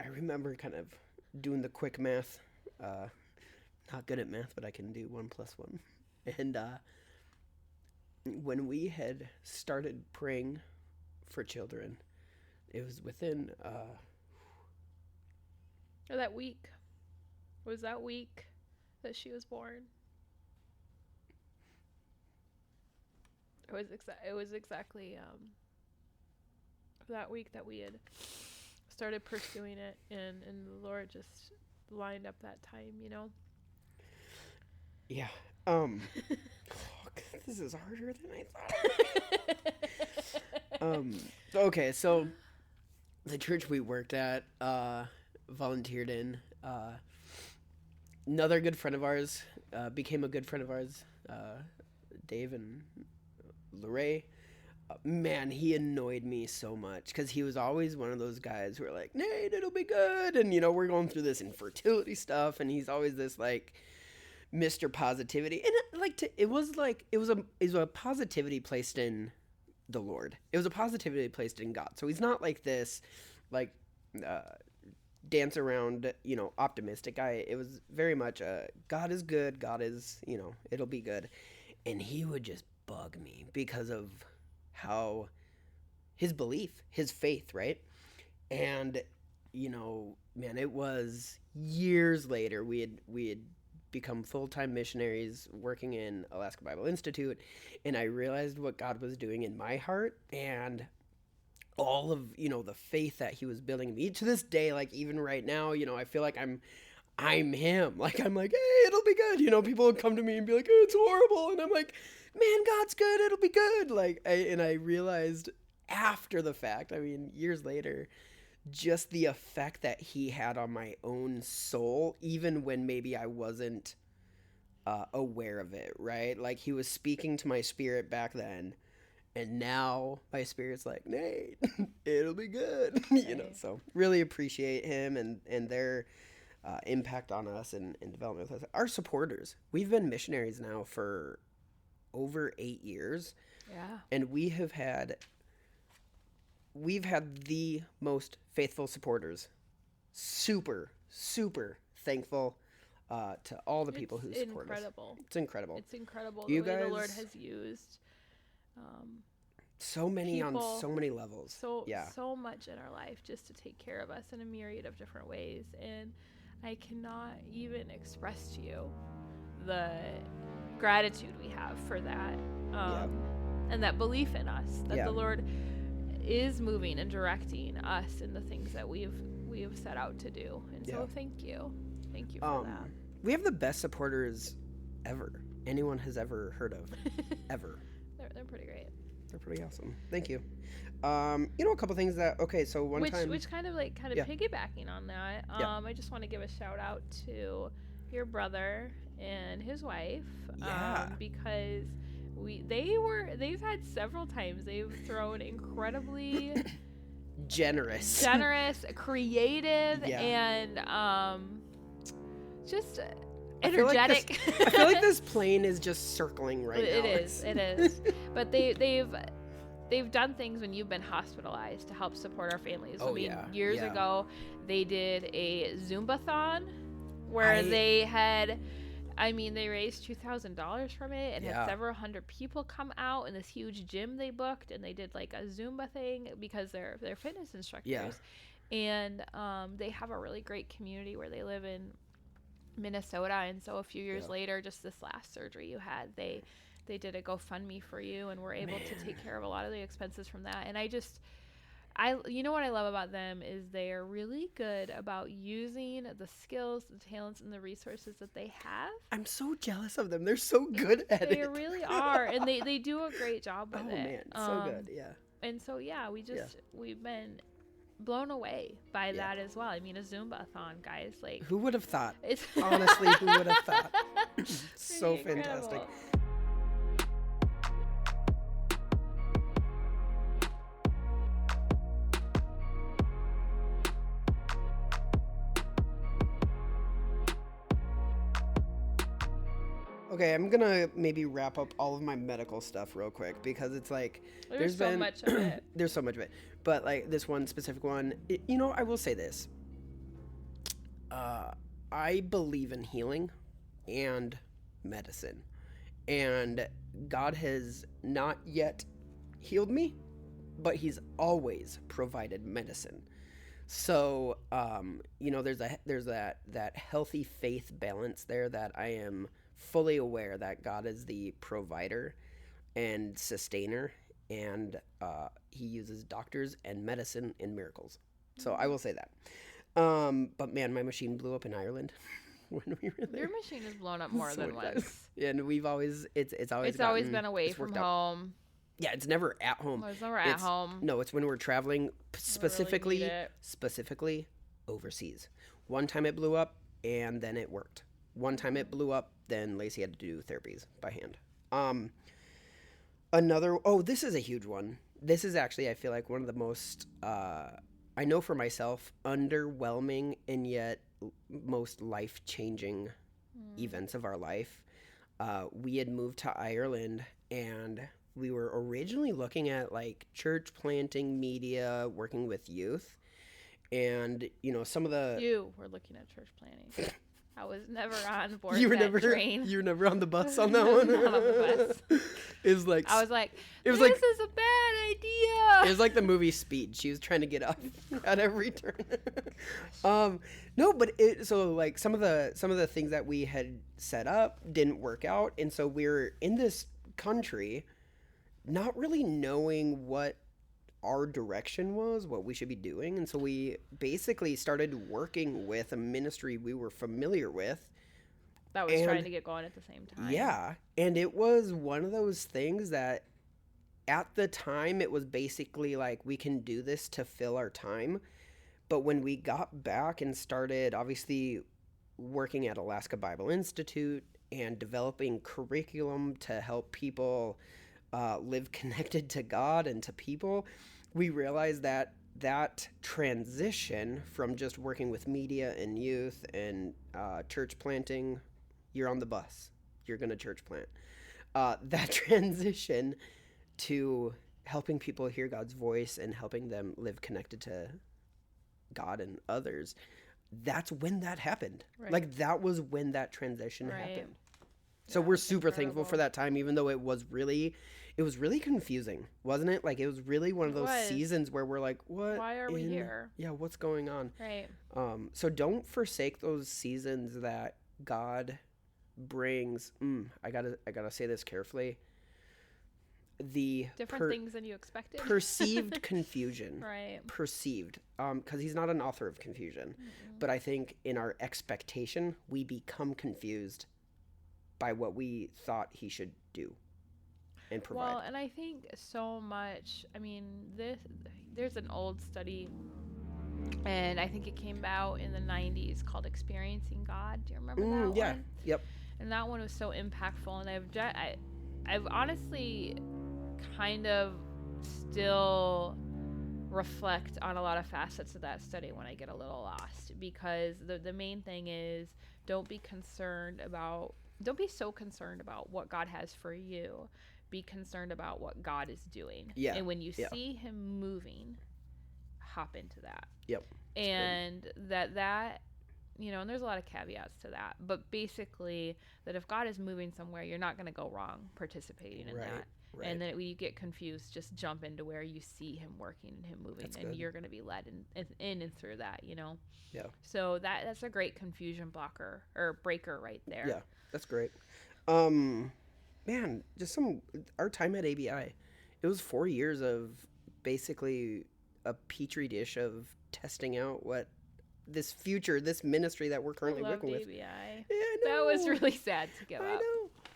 I remember kind of doing the quick math. Not good at math, but I can do 1 + 1. And when we had started praying for children, it was within that week. Was that week that she was born? It was exactly that week that we had started pursuing it, and the Lord just lined up that time, you know. Yeah. This is harder than I thought. Okay, so the church we worked at, volunteered in, another good friend of ours became a good friend of ours, Dave and Lorraine. Man, he annoyed me so much because he was always one of those guys who are like, Nate, it'll be good. And, you know, we're going through this infertility stuff, and he's always this, like, Mr. Positivity. And it was a positivity placed in the Lord. It was a positivity placed in God. So he's not like this, like, dance around, you know, optimistic guy. It was very much God is good. God is, you know, it'll be good. And he would just bug me because of how his belief, his faith, right? And, you know, man, it was years later we had become full-time missionaries working in Alaska Bible Institute, and I realized what God was doing in my heart and all of, the faith that he was building in me to this day. Like, even right now, I feel like I'm him. Like, I'm like, hey, it'll be good. People would come to me and be like, hey, it's horrible. And I'm like, man, God's good. It'll be good. Like, and I realized after the fact, I mean, years later, just the effect that he had on my own soul, even when maybe I wasn't aware of it, right? Like, he was speaking to my spirit back then. And now my spirit's like, Nate, it'll be good. So really appreciate him and their impact on us and development with us. Our supporters. We've been missionaries now for over 8 years. Yeah. And we've had the most faithful supporters. Super, super thankful to all the people who support us. It's incredible. It's incredible the way the Lord has used so many people, on so many levels. So much in our life just to take care of us in a myriad of different ways. And I cannot even express to you the gratitude we have for that, and that belief in us that the Lord is moving and directing us in the things that we have set out to do. And so thank you for that. We have the best supporters ever anyone has ever heard of. Ever. They're pretty great. They're pretty awesome. Thank you. A couple things that, so one time. Which kind of piggybacking on that, I just want to give a shout out to your brother and his wife, because they've had several times they've thrown incredibly generous, creative, and just energetic. I feel like this plane is just circling right now. It is. But they've done things when you've been hospitalized to help support our families. Years ago, they did a Zumbathon where they raised $2,000 from it and had several hundred people come out in this huge gym they booked, and they did like a Zumba thing because they're fitness instructors. Yeah. And they have a really great community where they live in Minnesota. And so a few years later, just this last surgery you had, they did a GoFundMe for you and were able to take care of a lot of the expenses from that. And what I love about them is they are really good about using the skills, the talents, and the resources that they have. I'm so jealous of them. They're so good at it. They really are. And they do a great job with it. Oh man, so good. Yeah. And so, we've been blown away by that as well. I mean, a Zumba-a-thon, guys. Like, who would have thought? Honestly, who would have thought? So fantastic. Okay, I'm gonna maybe wrap up all of my medical stuff real quick because it's like there's so much of it. There's so much of it, but like this one specific one, I will say this. I believe in healing and medicine, and God has not yet healed me, but He's always provided medicine. So, there's that healthy faith balance there that I am fully aware that God is the provider and sustainer, and He uses doctors and medicine in miracles. So I will say that. But man, my machine blew up in Ireland when we were there. Your machine has blown up more than once. And we've always it's always been away from home. Yeah, it's never at home. It's never at home. No, it's when we're traveling, specifically overseas. One time it blew up, and then it worked. One time it blew up, then Lacey had to do therapies by hand. This is a huge one. This is actually, I feel like, one of the most, I know for myself, underwhelming and yet most life-changing events of our life. We had moved to Ireland, and we were originally looking at like church planting, media, working with youth, and some of the you were looking at church planting. I was never on board You were that never train. You were never on the bus on that one. Not on the bus. It was like I was like, this is a bad idea. It was like the movie Speed. She was trying to get off at every turn. No, but so like some of the things that we had set up didn't work out, and so we're in this country not really knowing what our direction was, what we should be doing, and so we basically started working with a ministry we were familiar with that was trying to get going at the same time. Yeah, and it was one of those things that at the time it was basically like we can do this to fill our time, but when we got back and started obviously working at Alaska Bible Institute and developing curriculum to help people live connected to God and to people, we realized that that transition from just working with media and youth and church planting, you're on the bus, you're going to church plant. That transition to helping people hear God's voice and helping them live connected to God and others, that's when that happened. Right. Like that was when that transition happened. So we're super thankful for that time, even though it was really confusing, wasn't it? Like it was really one of those seasons where we're like, what? Why are we here? Yeah, what's going on? Right. So don't forsake those seasons that God brings. I gotta say this carefully. The different things than you expected. Perceived confusion. Right. Perceived. Because he's not an author of confusion. Mm-hmm. But I think in our expectation, we become confused by what we thought he should do and provide. Well, and I think so much, I mean, there's an old study, and I think it came out in the 90s called Experiencing God. Do you remember that one? Yeah. Yep. And that one was so impactful, and I've honestly kind of still reflect on a lot of facets of that study when I get a little lost, because the main thing is don't be so concerned about what God has for you. Be concerned about what God is doing. Yeah. And when you see him moving, hop into that. Yep. And that and there's a lot of caveats to that, but basically that if God is moving somewhere, you're not going to go wrong participating in that. Right. And then when you get confused, just jump into where you see him working and him moving. That's and good. You're going to be led in and through that, Yeah. So that's a great confusion blocker or breaker right there. Yeah, that's great. Man, just our time at ABI, it was 4 years of basically a petri dish of testing out what this ministry that we're currently working with. ABI. Yeah, that was really sad to give up.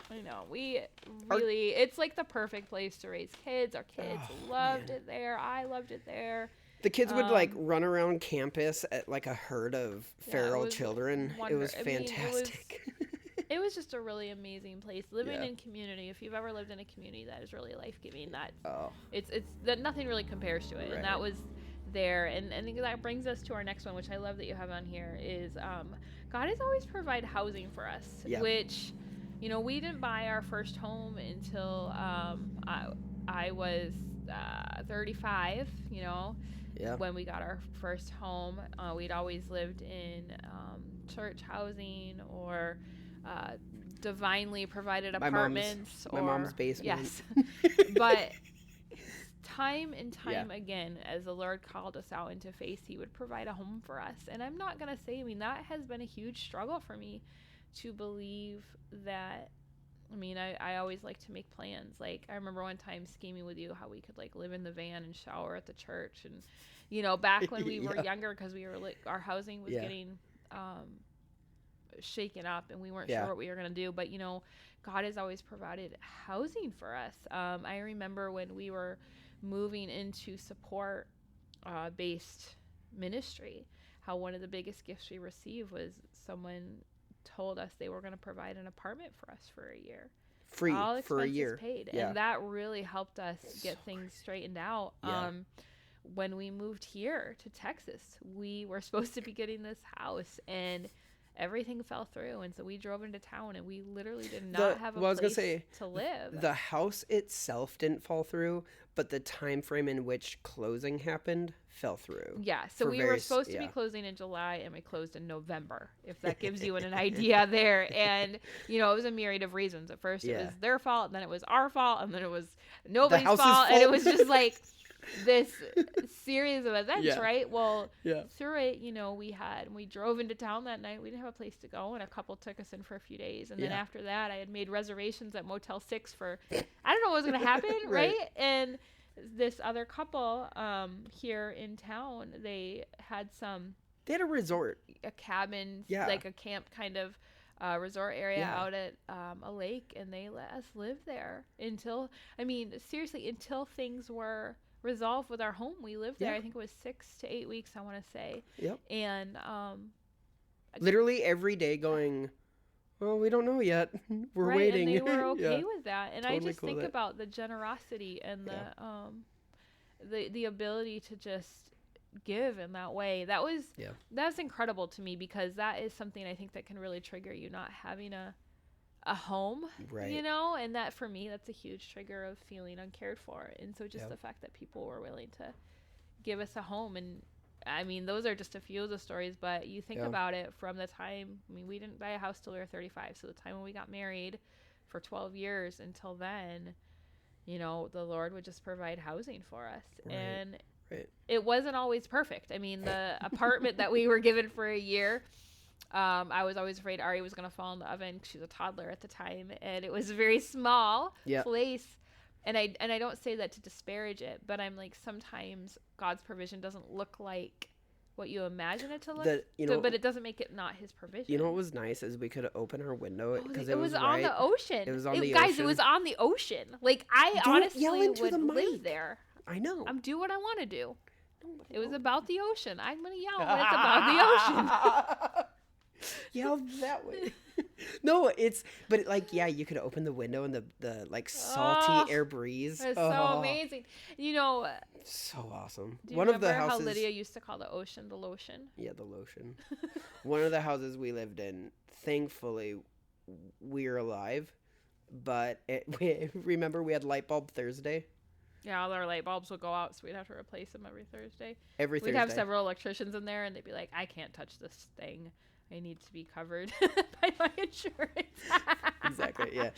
I know. We really, it's like the perfect place to raise kids. Our kids loved it there. I loved it there. The kids would like run around campus at like a herd of feral children. It was fantastic. It was just a really amazing place. Living in community. If you've ever lived in a community that is really life-giving, it's that nothing really compares to it. Right. And that was there. And I think that brings us to our next one, which I love that you have on here, is God has always provided housing for us, which, we didn't buy our first home until I was 35, when we got our first home. We'd always lived in church housing or divinely provided apartments. My mom's basement. Yes. But time and time again, as the Lord called us out into faith, he would provide a home for us. And I'm not going to say, that has been a huge struggle for me to believe that. I always like to make plans. Like, I remember one time scheming with you how we could live in the van and shower at the church. And, back when we were younger, because we were our housing was getting shaken up and we weren't sure what we were going to do. But, God has always provided housing for us. I remember when we were moving into support based ministry, how one of the biggest gifts we received was someone told us they were going to provide an apartment for us for a year. Free all for a year. Paid. Yeah. And that really helped us get things straightened out. Yeah. When we moved here to Texas, we were supposed to be getting this house, and everything fell through. And so we drove into town and we literally did not have a place to live. The house itself didn't fall through, but the time frame in which closing happened fell through. Yeah, so we were supposed to be closing in July, and we closed in November, if that gives you an idea there. And, you know, it was a myriad of reasons. At first, it was their fault, and then it was our fault, and then it was nobody's fault, and it was just like this series of events, right? Well, through it, you know, we drove into town that night. We didn't have a place to go, and a couple took us in for a few days. And then after that, I had made reservations at Motel 6 for, I don't know what was going to happen, right? And this other couple here in town, they had a resort, a cabin, like a camp kind of resort area out at a lake, and they let us live there until things were resolved with our home. We lived there, I think it was 6 to 8 weeks, I want to say. And literally every day going, well, we don't know yet. We're waiting. And they were okay with that. And totally I just think about the generosity and the ability to just give in that way. That's incredible to me, because that is something I think that can really trigger you, not having a home, you know, and that for me, that's a huge trigger of feeling uncared for. And so just the fact that people were willing to give us a home, and I mean, those are just a few of the stories, but you think about it from the time, I mean, we didn't buy a house till we were 35. So the time when we got married for 12 years until then, you know, the Lord would just provide housing for us. And it wasn't always perfect. I mean, the apartment that we were given for a year, I was always afraid Ari was going to fall in the oven. She was a toddler at the time, and it was a very small place. And I don't say that to disparage it, but I'm like, sometimes God's provision doesn't look like what you imagine it to look, but it doesn't make it not his provision. You know what was nice is we could open our window because it was on the ocean. It was on the ocean. ocean. It was on the ocean. Like, I honestly would live there. I know. I'm do what I want to do. It was about the ocean. I'm going to yell when it's about the ocean. Yell that way. No, you could open the window and the like salty air breeze. It's so amazing. You know, so awesome. Do you remember how Lydia used to call the ocean the lotion? Yeah, the lotion. One of the houses we lived in, thankfully, we're alive. But remember we had light bulb Thursday? Yeah, all our light bulbs would go out, so we'd have to replace them every Thursday. We'd have several electricians in there, and they'd be like, I can't touch this thing. I need to be covered by my insurance. Exactly, yeah.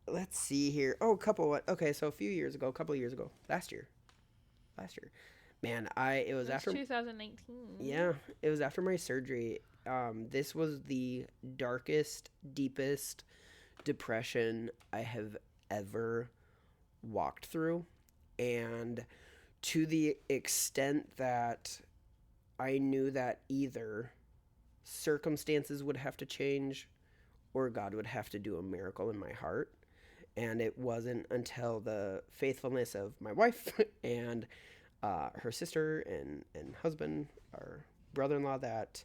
Let's see here. Oh, a couple years ago, last year. Man, it was after 2019. Yeah, it was after my surgery. This was the darkest, deepest depression I have ever walked through, and to the extent that I knew that either circumstances would have to change or God would have to do a miracle in my heart. And it wasn't until the faithfulness of my wife and her sister and husband, our brother-in-law, that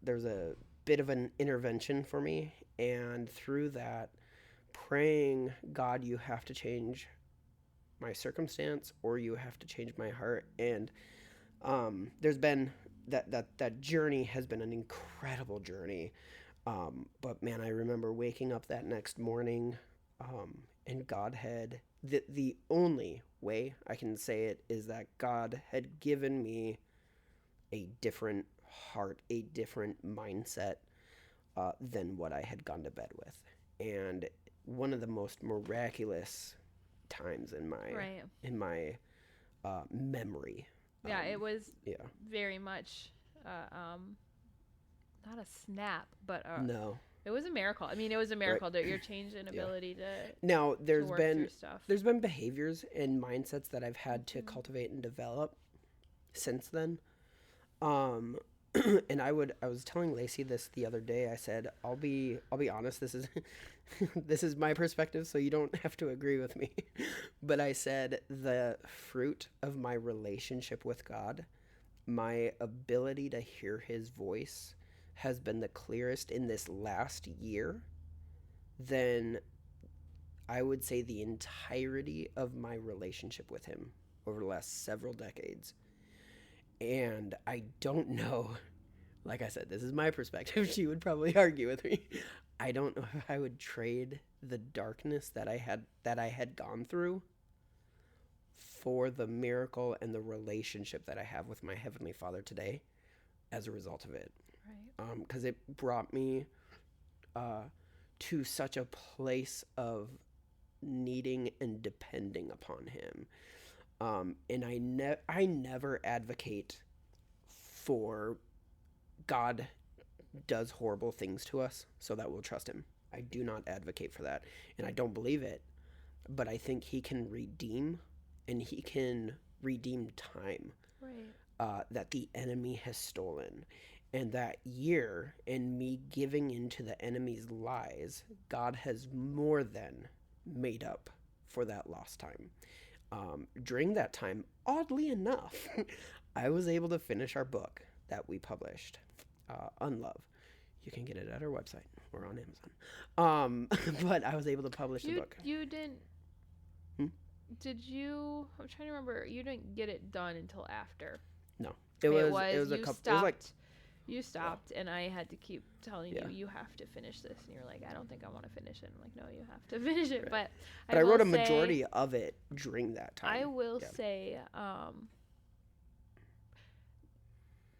there's a bit of an intervention for me. And through that, praying, God, you have to change my circumstance or you have to change my heart. And there's been that journey has been an incredible journey. But man, I remember waking up that next morning, and God had the only way I can say it is that God had given me a different heart, a different mindset than what I had gone to bed with. And one of the most miraculous times in my memory. Yeah, it was very much not a snap, but no. It was a miracle. I mean, it was a miracle that your change in ability to now there's been stuff. There's been behaviors and mindsets that I've had to cultivate and develop since then. And I was telling Lacey this the other day. I said, I'll be honest, this is this is my perspective, so you don't have to agree with me. But I said the fruit of my relationship with God, my ability to hear his voice, has been the clearest in this last year than I would say the entirety of my relationship with him over the last several decades. And I don't know, like I said, this is my perspective. She would probably argue with me. I don't know if I would trade the darkness that I had gone through for the miracle and the relationship that I have with my Heavenly Father today as a result of it. Right. Because it brought me to such a place of needing and depending upon Him. And I never advocate for God does horrible things to us so that we'll trust Him. I do not advocate for that, and I don't believe it. But I think He can redeem, and He can redeem time that the enemy has stolen. And that year, in me giving into the enemy's lies, God has more than made up for that lost time. During that time, oddly enough, I was able to finish our book that we published, Unlove. You can get it at our website or on Amazon. But I was able to publish the book. You didn't. Did you? I'm trying to remember. You didn't get it done until after. No, it was a couple. It was like. You stopped, and I had to keep telling you have to finish this. And you're like, I don't think I want to finish it. I'm like, no, you have to finish it. Right. But I wrote a majority of it during that time. I will say,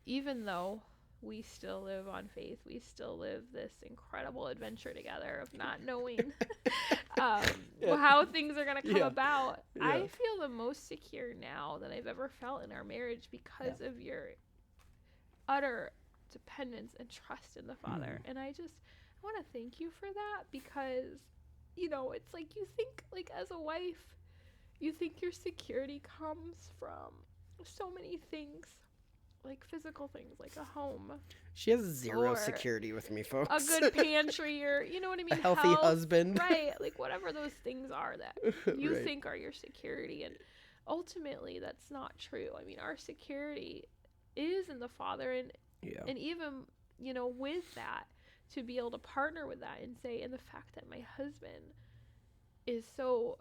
even though we still live on faith, we still live this incredible adventure together of not knowing how things are going to come about. I feel the most secure now than I've ever felt in our marriage because of your utter dependence and trust in the Father. And I want to thank you for that, because it's like, you think, like, as a wife, you think your security comes from so many things, like physical things, like a home. She has zero security with me, folks. A good pantry, or you know what I mean, a healthy husband, right? Like whatever those things are that you think are your security, and ultimately that's not true. I mean, our security is in the Father, and even with that, to be able to partner with that and say, and the fact that my husband is so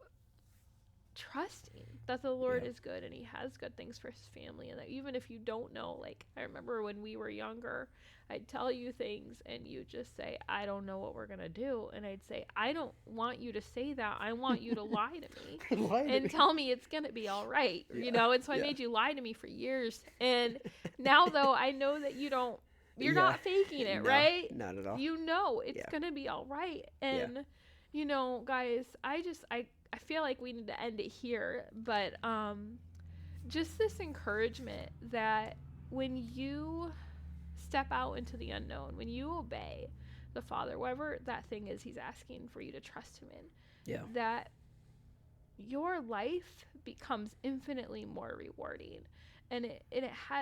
trusting that the Lord is good and He has good things for His family, and that even if you don't know, like I remember when we were younger, I'd tell you things and you just say, I don't know what we're gonna do, and I'd say, I don't want you to say that, I want you to lie to me and tell me it's gonna be all right, and so I made you lie to me for years, and now though I know that you're not faking it, right? Not at all. It's gonna be all right. And guys, I feel like we need to end it here, but just this encouragement that when you step out into the unknown, when you obey the Father, whatever that thing is He's asking for you to trust Him in, that your life becomes infinitely more rewarding. And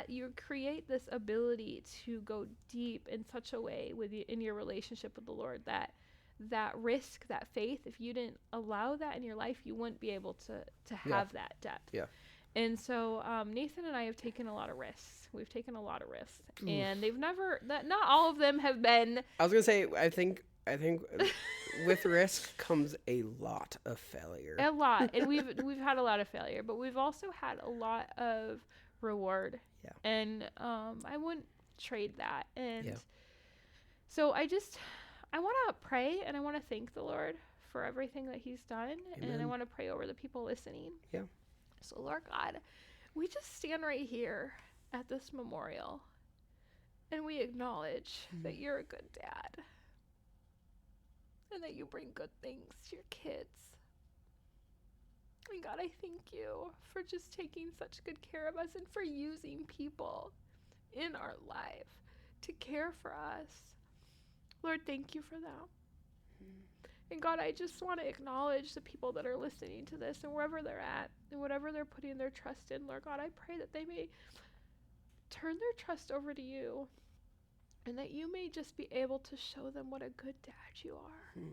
you create this ability to go deep in such a way in your relationship with the Lord that risk, that faith, if you didn't allow that in your life, you wouldn't be able to have that depth. Yeah. And so Nathan and I have taken a lot of risks. We've taken a lot of risks, and not all of them have been. I was gonna say, I think with risk comes a lot of failure. A lot, and we've had a lot of failure, but we've also had a lot of reward. Yeah. And I wouldn't trade that. And so I want to pray, and I want to thank the Lord for everything that He's done. Amen. And I want to pray over the people listening. Yeah. So Lord God, we just stand right here at this memorial, and we acknowledge that You're a good dad, and that You bring good things to your kids. And God, I thank You for just taking such good care of us, and for using people in our life to care for us. Lord, thank You for that. And God, I just want to acknowledge the people that are listening to this, and wherever they're at, and whatever they're putting their trust in, Lord God, I pray that they may turn their trust over to You, and that You may just be able to show them what a good dad You are.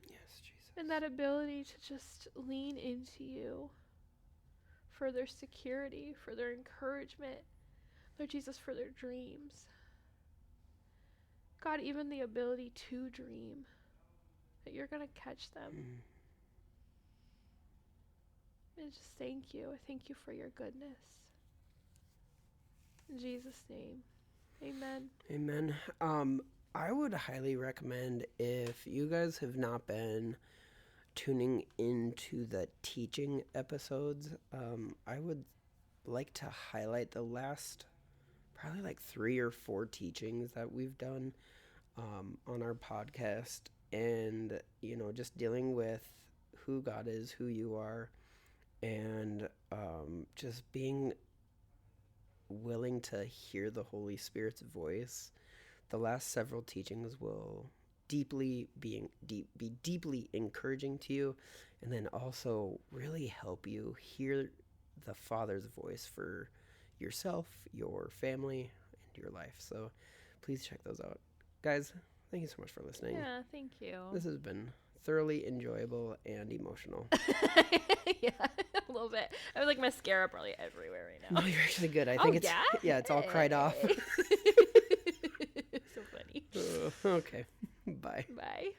Yes, Jesus. And that ability to just lean into You for their security, for their encouragement, Lord Jesus, for their dreams. God, even the ability to dream, that You're going to catch them. And just thank You. I thank You for Your goodness. In Jesus' name. Amen. Amen. I would highly recommend, if you guys have not been tuning into the teaching episodes, I would like to highlight the last probably like 3 or 4 teachings that we've done on our podcast, and just dealing with who God is, who you are, and just being willing to hear the Holy Spirit's voice. The last several teachings will be deeply encouraging to you, and then also really help you hear the Father's voice for yourself, your family, and your life. So please check those out. Guys, thank you so much for listening. Yeah, thank you. This has been thoroughly enjoyable and emotional. Yeah, a little bit. I have like mascara probably everywhere right now. No, you're actually good. I think it's all cried off. So funny. Okay. Bye. Bye.